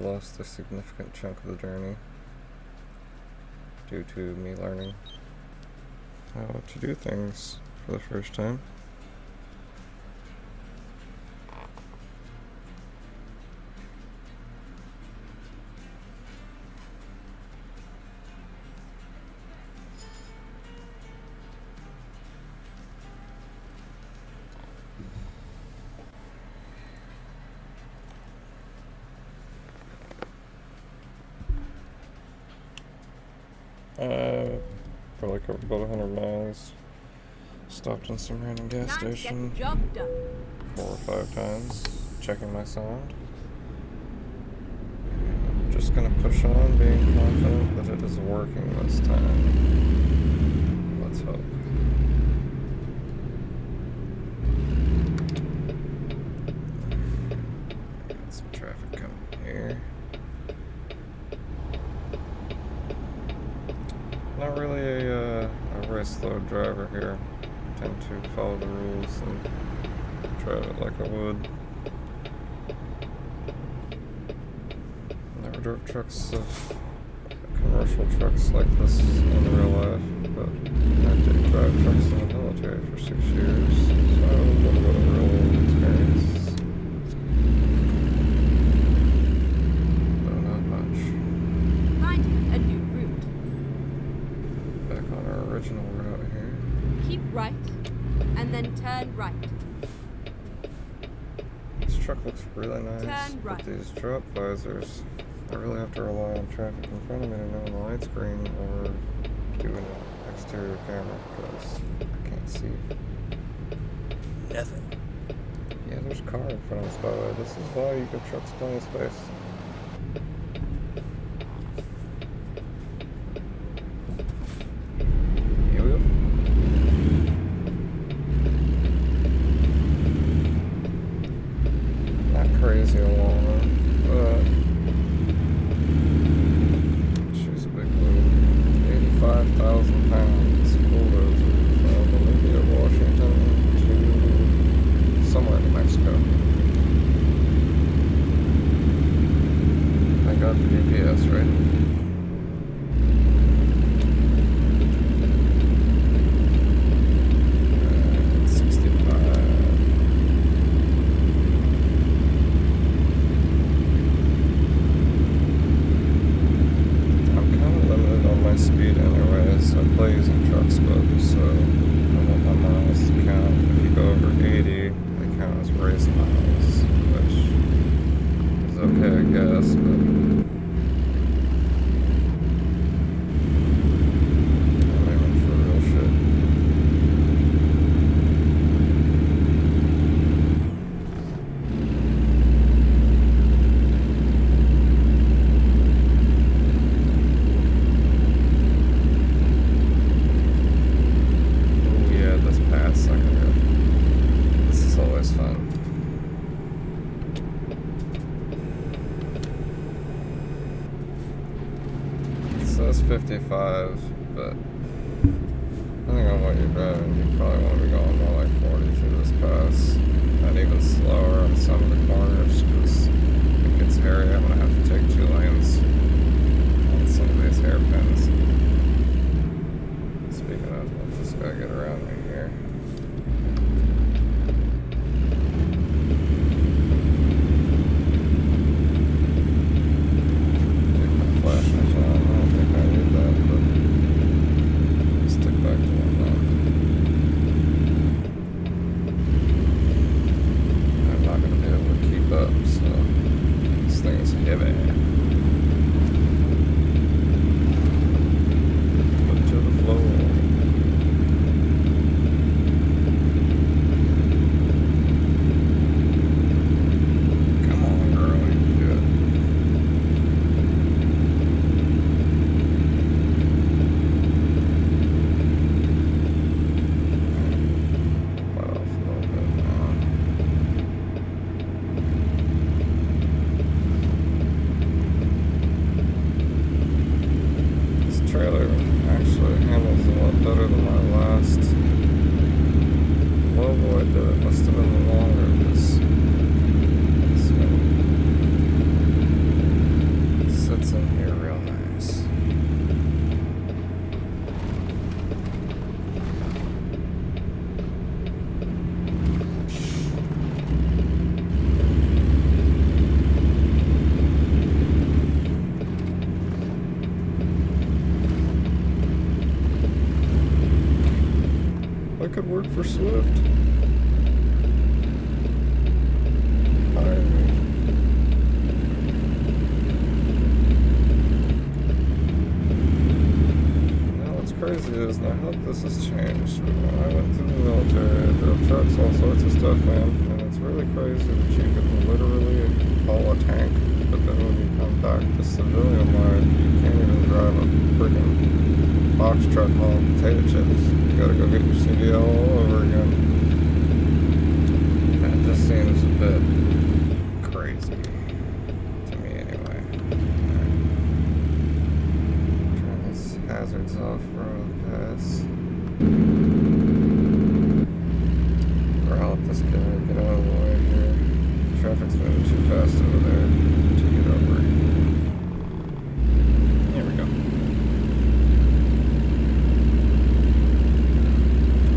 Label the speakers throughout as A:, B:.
A: lost a significant chunk of the journey due to me learning how to do things for the first time. Probably covered about 100 miles. Stopped in some random gas station 4 or 5 times, checking my sound. I'm just gonna push on, being confident that it is working this time. Let's hope. Got some traffic coming here. Not really a very slow driver here. I tend to follow the rules and drive it like I would. Never drove trucks, commercial trucks like this in real life, but I did drive trucks in the military for 6 years, so I have a little bit of real experience. But not much.
B: Finding a new route.
A: Back on our original route here.
B: Keep right, and then turn right.
A: This truck looks really nice,
B: Turn right.
A: but these drop visors, I really have to rely on traffic in front of me to know when the light's green or do an exterior camera because I can't see nothing. Yeah, there's a car in front of us, by the way. This is why you give trucks plenty of space. Here we go. Not crazy long, but she's a big load. 85,000 pounds bulldozer from Olympia, Washington to somewhere in New Mexico. Thank God for GPS, right? 65. I'm kind of limited on my speed anyways. I play using trucks, but so I want my miles to count. If you go over 80, they count as race miles, which is okay, I guess, but I'm aiming for real shit. Oh yeah, this pass I can do. This is always fun. It says 55, but depending on what you're driving, you probably want to be going more like 40 through this pass. And even slower on some of the corners because it gets hairy. I'm going to have to take 2 lanes on some of these hairpins. Speaking of, let this guy get around me here. Take my flashers on. I don't think I need that, but stick back to one now. I'm not going to be able to keep up, so this thing is heavy. Foot to the floor. Come on, girl, you can do it. Let off a little bit now. This trailer actually handles a lot better than my last Volvo I did. It must have been longer because it's been that could work for Swift. Hire me. Now what's crazy is, and I hope this has changed, but when I went through the military, I drove trucks, all sorts of stuff, man, and it's really crazy that you can literally haul a tank, but then when you come back to civilian life, you can't even drive a freaking box truck hauling potato chips. You gotta go get your CDL all over again. That just seems a bit crazy to me anyway. Alright. Turn these hazards off for all the pass. Route this guy, get out of the way here. Traffic's moving too fast over there to get over. Here we go.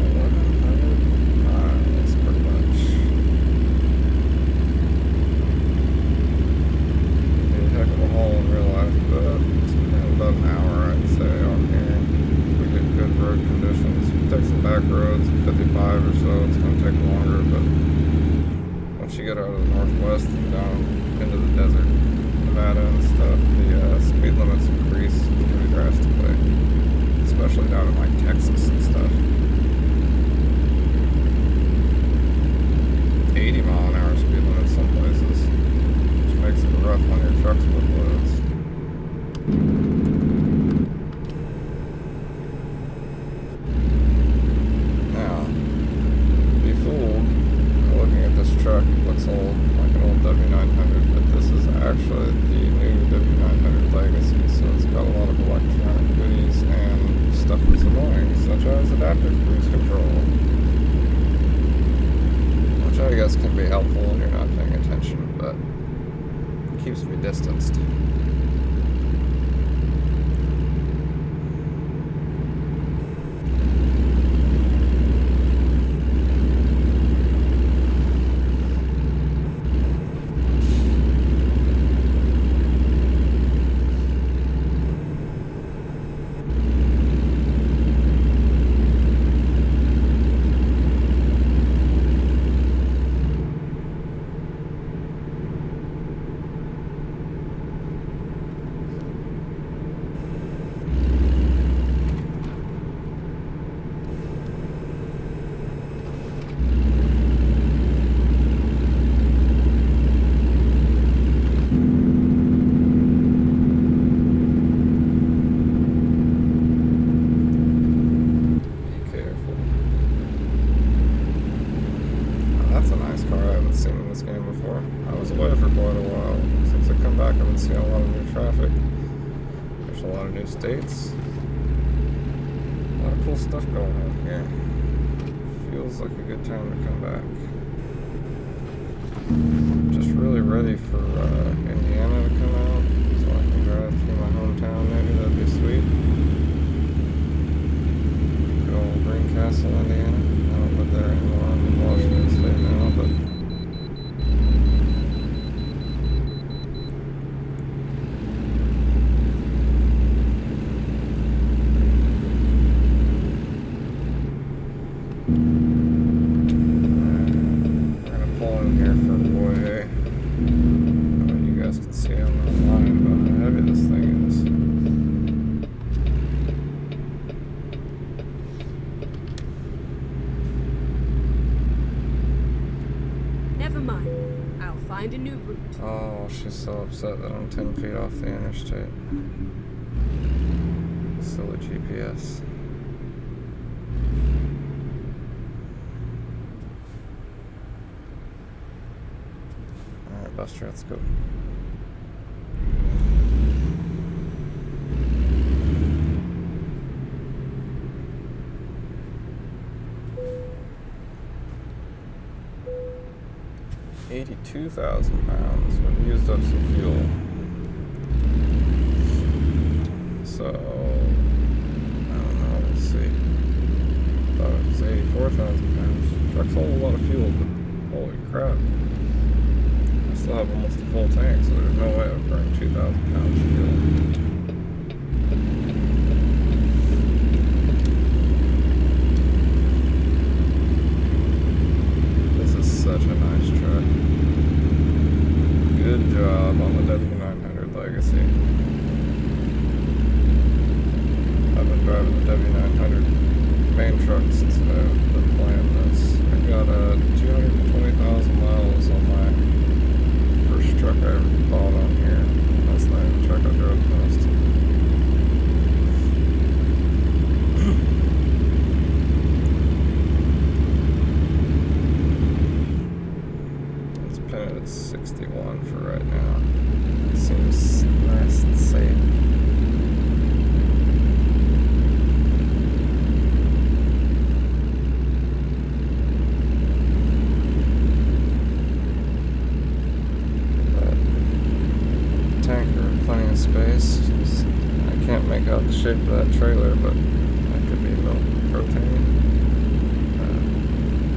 A: 1,100 miles, pretty much. Be a heck of a haul in real life, but about an hour, I'd say, on here. We get good road conditions. We take some back roads, 55 or so, it's going to take longer, but once you get out of the northwest and down into the desert, Nevada and stuff, the speed limits increase pretty drastically, especially down in like Texas and stuff. 80 mile an hour speed limit some places, which makes it rough on your trucks with loads. Now, be fooled. Looking at this truck, it looks old, like an old W900, but this is actually the new W900 Legacy, so it's got a lot of electronic goodies and stuff that's annoying, such as adaptive cruise control, which I guess can be helpful when you're not paying attention, but it keeps me distanced. See a lot of new traffic. There's a lot of new states. A lot of cool stuff going on here. Feels like a good time to come back. Just really ready for Indiana to come out, so I can drive through my hometown maybe. That'd be sweet. Good old Greencastle, Indiana. I don't live there anymore. I'm in Washington State now, but
B: find a new route.
A: Oh, she's so upset that I'm 10 feet off the interstate. Silly GPS. Alright, Buster, let's go. $82,000 pounds. We've used up some fuel. So, I don't know, we'll see. Thought it was 84,000 pounds. Truck's hold a lot of fuel, but holy crap. I still have almost a full tank, so there's no way I would burn 2,000 pounds of fuel. main trucks today. I've been playing this. I got 220,000 miles on my first truck I ever bought on here. That's not even the truck I drove most. It's pinned at 61 for right now. It seems nice and safe. Plenty of space. I can't make out the shape of that trailer, but that could be milk, propane,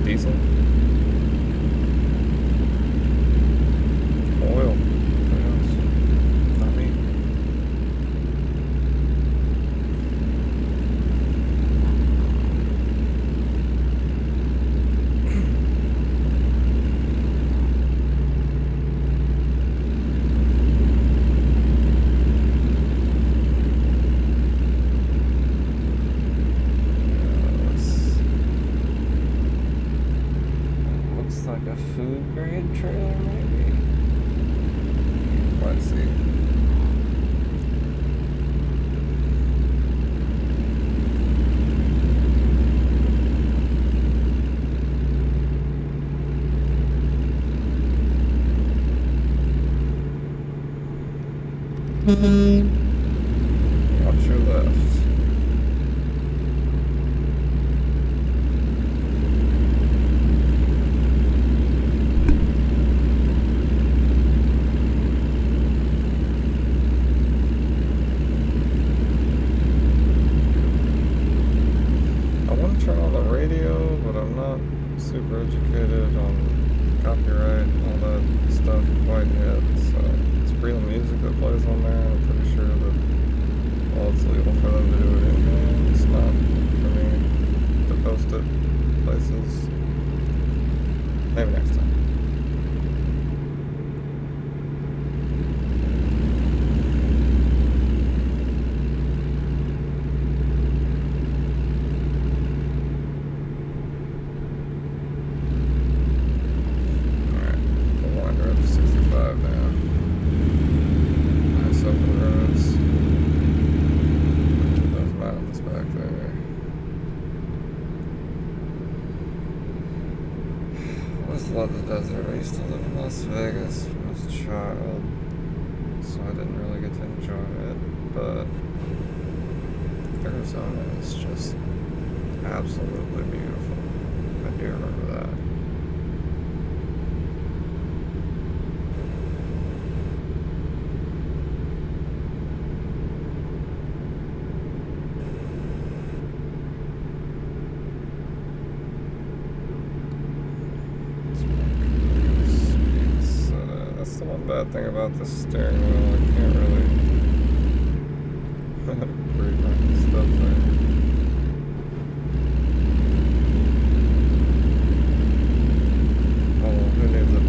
A: diesel, oil. What else? Not me. Like a food grade trailer, maybe. Let's see. Watch your left. Turn on the radio, but I'm not super educated on copyright and all that stuff quite yet, so it's real music that plays on there. I'm pretty sure that, well, it's legal for them to do it in game. It's not for me to post it places. Maybe next time. Love the desert. I used to live in Las Vegas when I was a child, so I didn't really get to enjoy it, but Arizona is just absolutely beautiful. I do remember that. Bad thing about the steering wheel, I can't really read my stuff there. Oh, who needs it?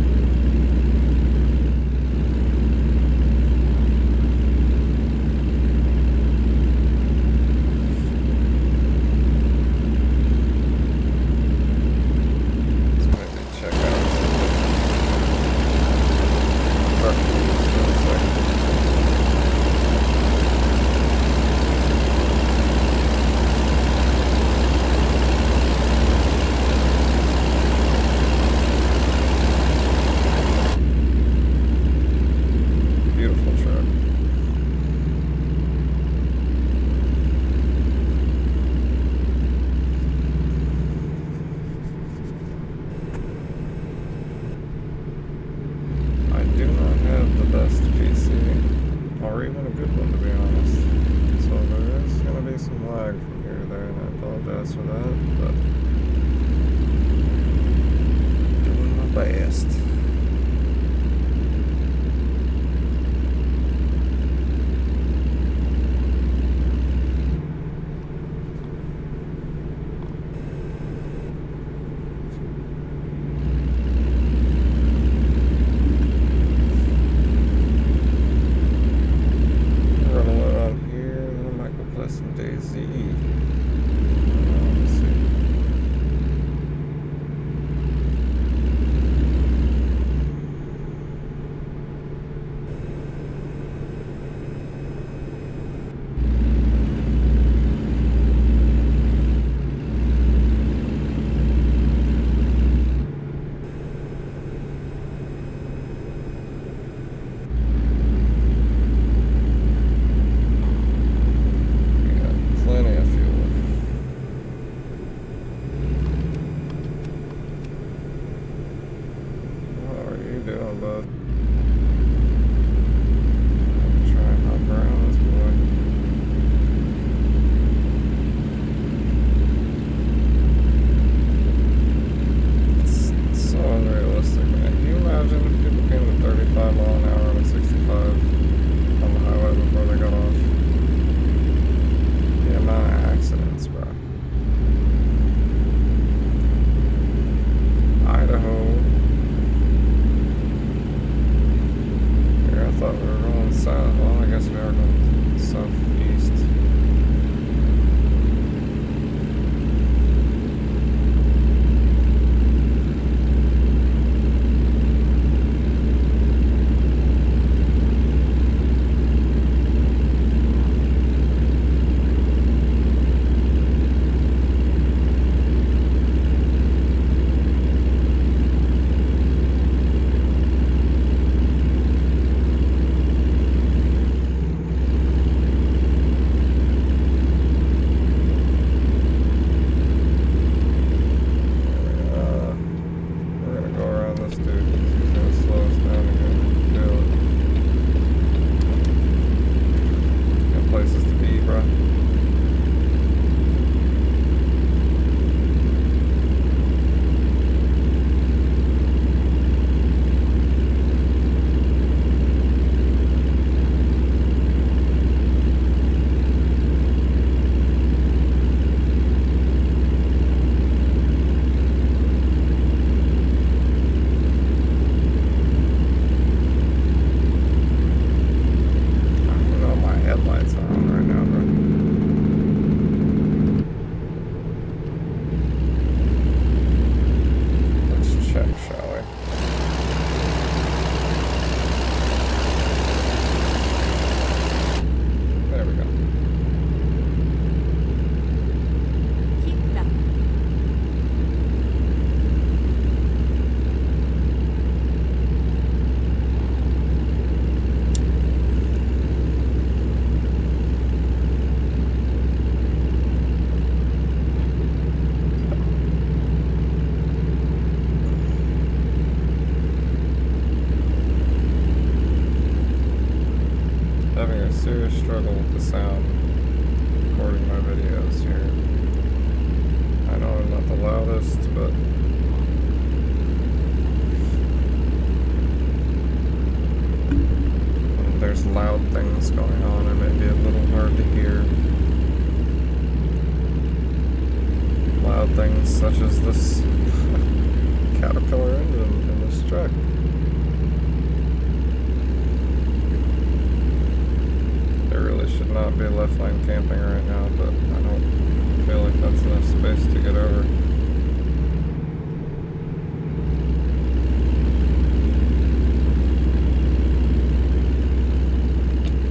A: Or even a good one, to be honest. So there is going to be some lag from here to there, and I apologize for that, but doing my best. Some DayZ. Let's see serious struggle with the sound recording my videos here. I know I'm not the loudest, but when there's loud things going on, it may be a little hard to hear. Loud things such as this Caterpillar engine in this truck. There really should not be left lane camping right now, but I don't feel like that's enough space to get over.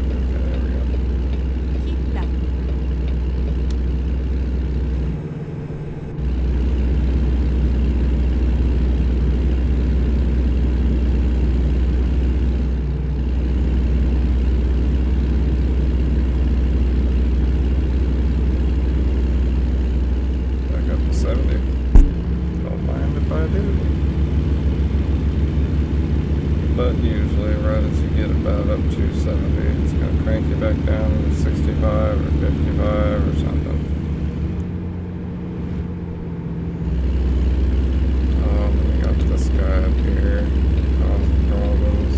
A: Okay, there we go.
B: Keep left.
A: Back up to 70. Don't mind if I do. But usually, right as you get about up to 70, it's going to crank you back down to 65 or 55 or something. Then we got this guy up here causing problems.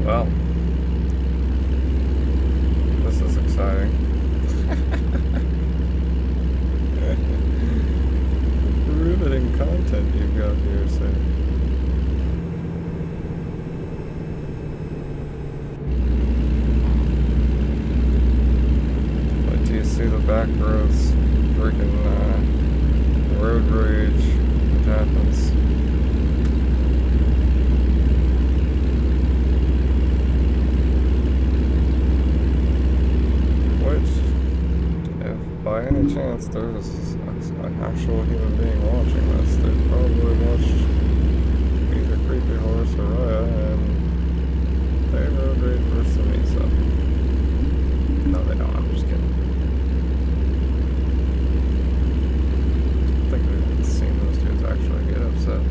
A: Well, this is exciting. Riveting content you've got here, sir. Wait till you see the back roads, freaking road rage that happens. If by any chance there's an actual human being watching this, they've probably watched either Creepy Horse or Raya, and they road rage versus me, so. No, they don't, I'm just kidding. I think we've seen those dudes actually get upset.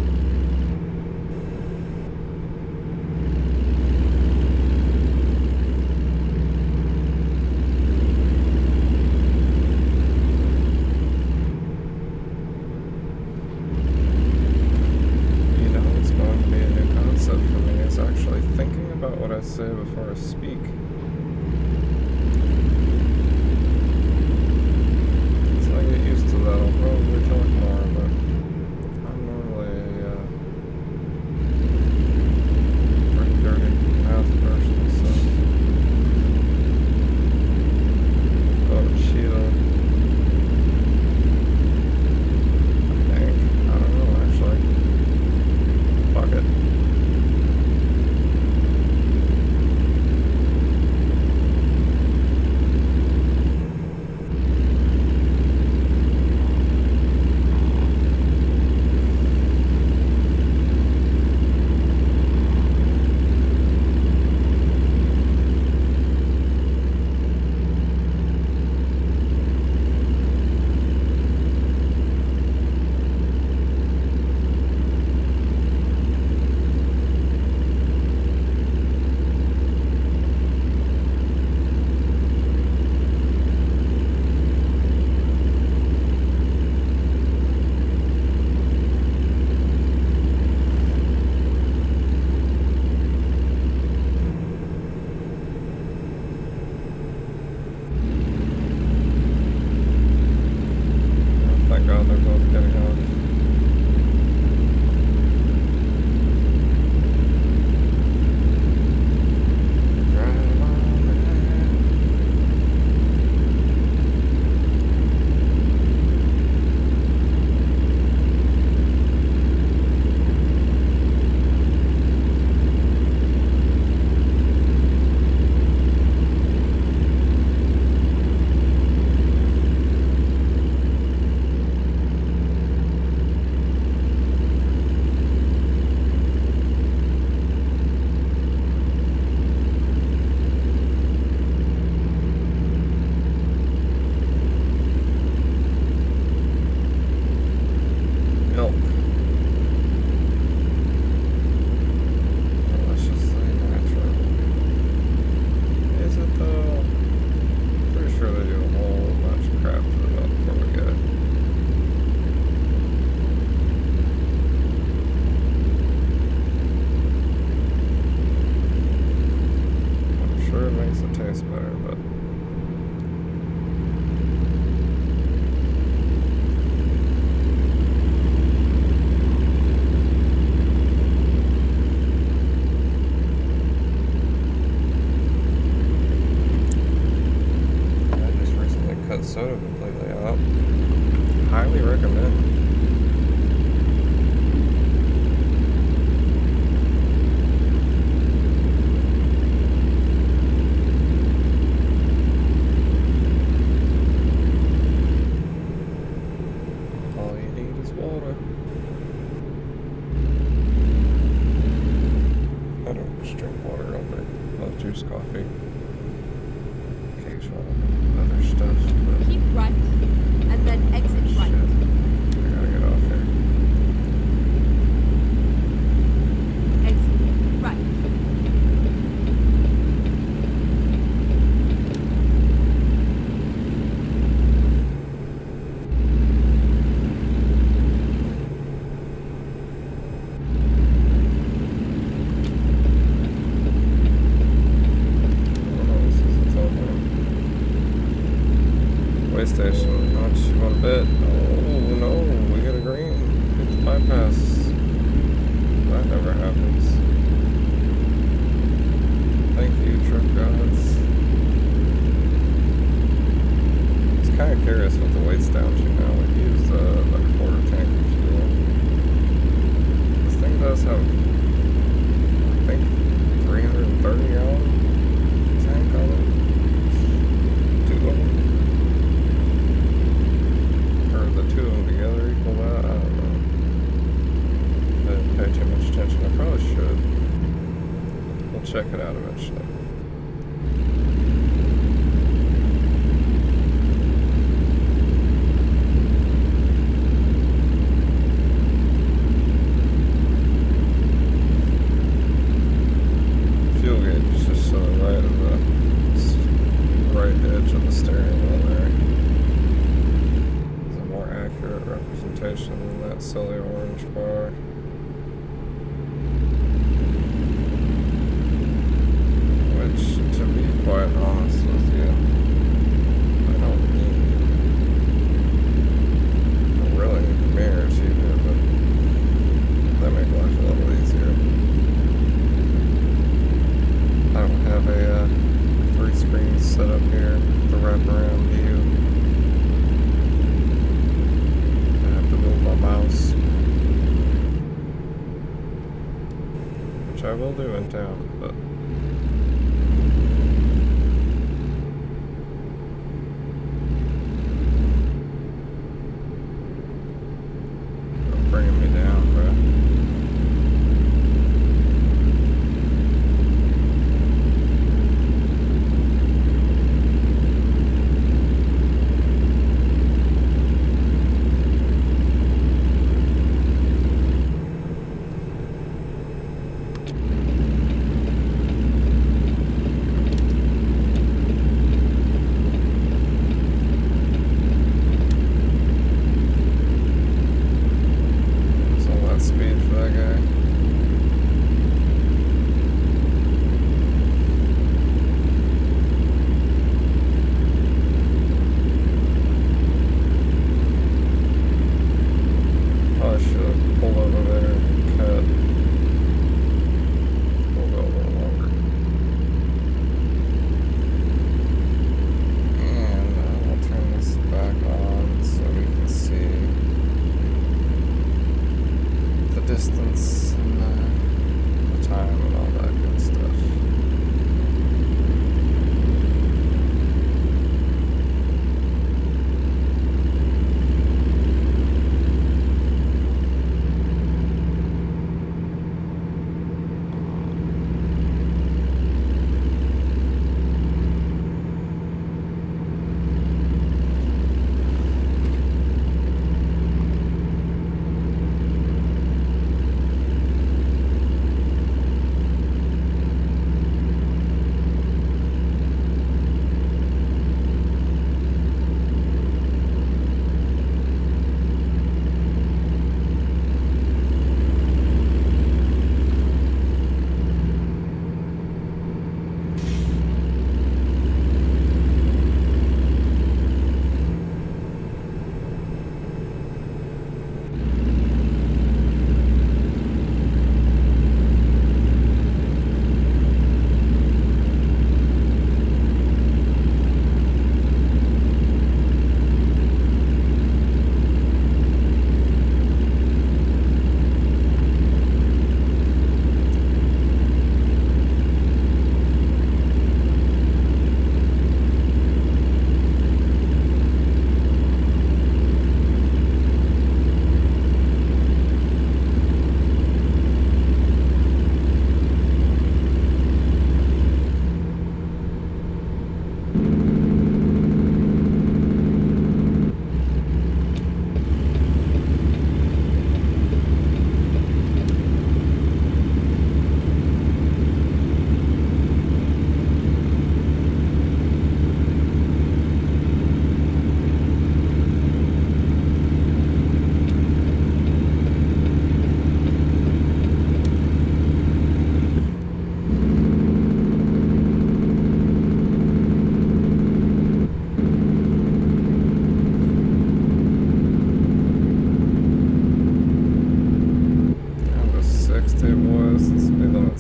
A: For me is actually thinking about what I say before I speak. As I get used to that, I'll probably talk more, but I'm normally a pretty dirty mouth person, so. Oh, Sheila. I think. I don't know, actually. Fuck it. coffee. Occasional other stuff, but
B: Keep right, and then exit right.
A: shit. I gotta get off here.
B: Exit right. Way station. How much you want to bet? Oh no, we got a green. Hit the bypass. That never happens. Thank you, truck gods. I was kind of curious what the weight's down to now. We used like a quarter tank of fuel. This thing does have, I think, 330 gallon tank on it. Two of them. Or the two of them together equal that? I don't know. I didn't pay too much attention. I probably should. We'll check it out eventually. Fuel gauge is just to the right of the right edge of the steering wheel there. It's a more accurate representation than that silly orange bar. Which, to be quite honest with you, I don't need. I really need the mirrors either, but that make life a little easier. I don't have a 3 screens set up here, the wraparound view. I have to move my mouse, which I will do in town, but you're bringing me down, bro. What's all that speed for that guy? Probably should have pulled over there and cut. We'll go a little longer. And I'll turn this back on so we can see the distance and the time and all that good stuff.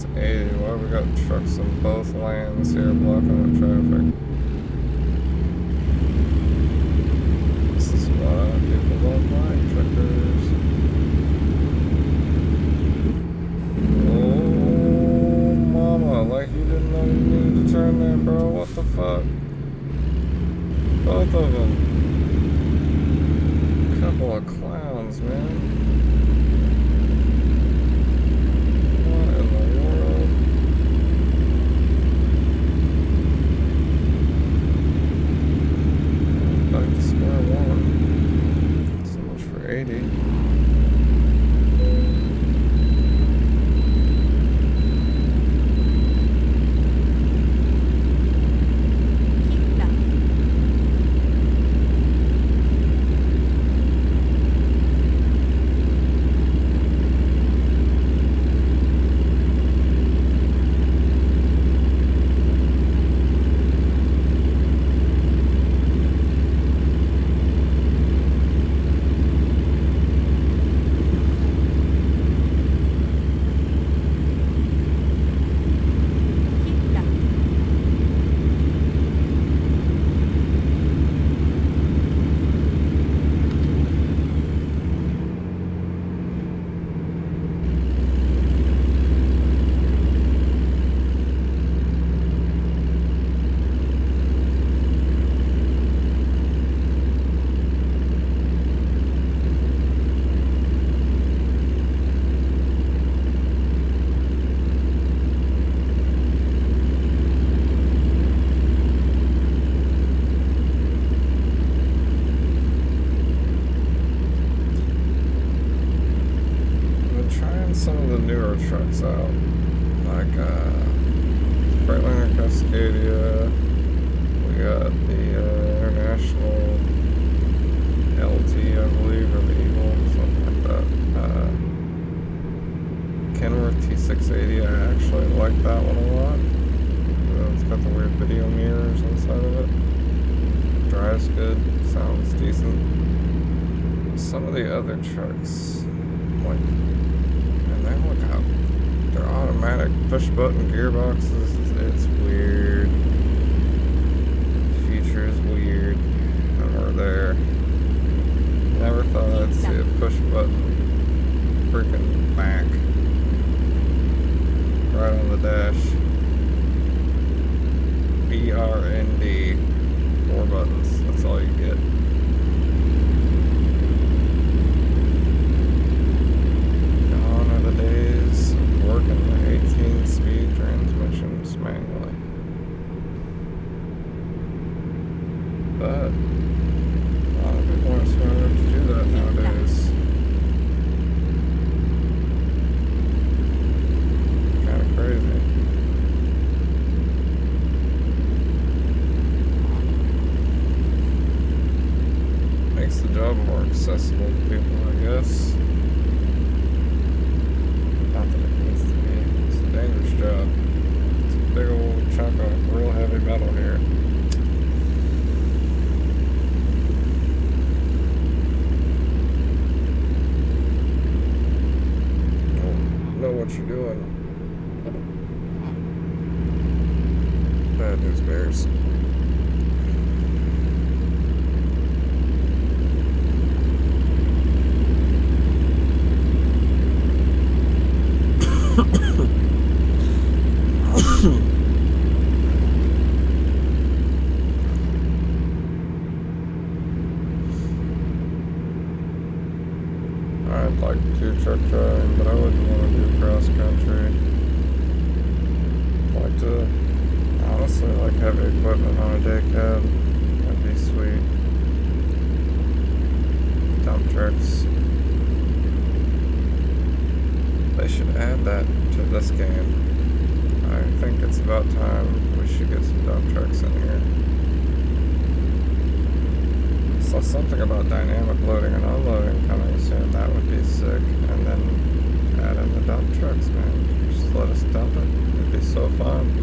A: It's 80. Why we got trucks in both lanes here blocking the traffic? This is why people don't like truckers. Oh, mama, like you didn't know you needed to turn there, bro. What the fuck? Both of them. Couple of clowns, man. What in the world? Back to square one. So much for 80. Some of the newer trucks out, like Freightliner Cascadia. We got the International LT, I believe, or the Eagle, something like that. Kenworth T680, I actually like that one a lot. It's got the weird video mirrors inside of it. Drives good, sounds decent. Some of the other trucks, like, man, look how they're automatic push button gearboxes. It's weird. The future is weird. And we're there. Never thought I'd see a push button freaking back right on the dash. BRND. 4 buttons. That's all you get. Days of working the 18-speed transmissions manually. But a lot of people aren't smart enough to do that nowadays. Kind of crazy. Makes the job more accessible to people, I guess. Not that it needs to be. It's a dangerous job. It's a big old chunk of real heavy metal here. Know what you're doing. Bad news bears. I'd like to do truck driving, but I wouldn't want to do cross country. I'd like to, honestly, like heavy equipment on a day cab. That'd be sweet. Dump trucks. They should add that to this game. I think it's about time we should get some dump trucks in here. So something about dynamic loading and unloading coming soon, that would be sick. And then add in the dump trucks, man. Just let us dump it. It'd be so fun.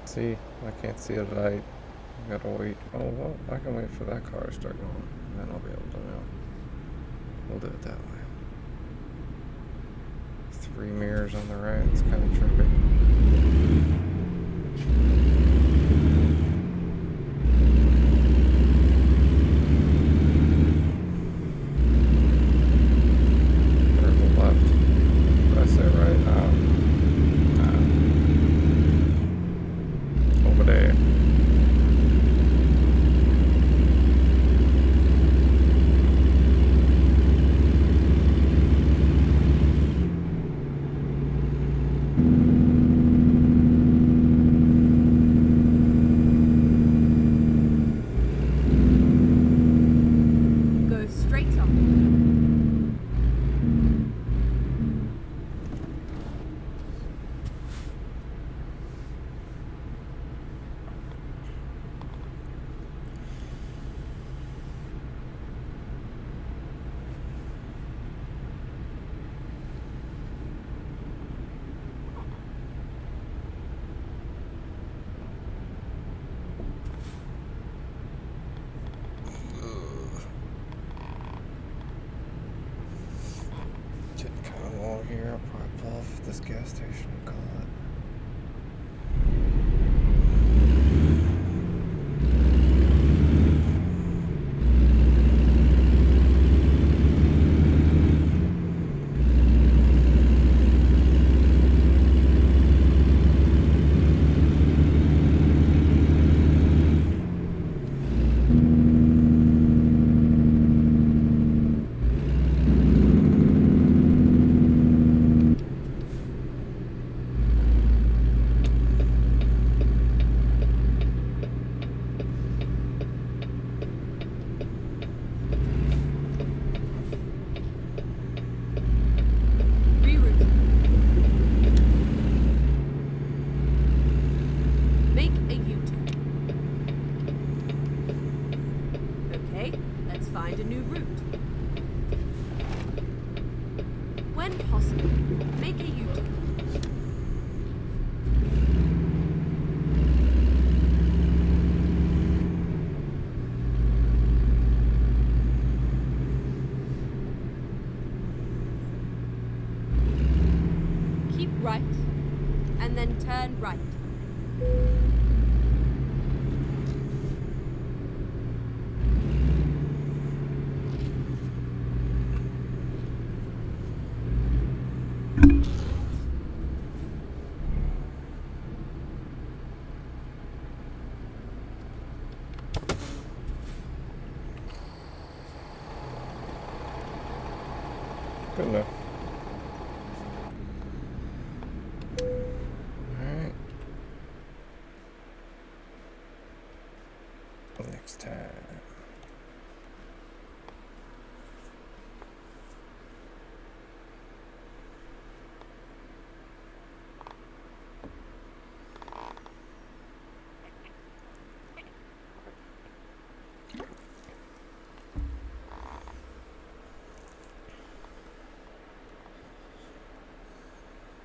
A: See, I can't see it at night. I gotta wait. Oh, well, I can wait for that car to start going. And then I'll be able to know. We'll do it that way. 3 mirrors on the right. It's kind of trippy. Here, I'll probably pull off at this gas station and call it.
C: Find a new route. When possible, make a U-turn. Keep right, and then turn right.
A: Good enough. Alright. Next time.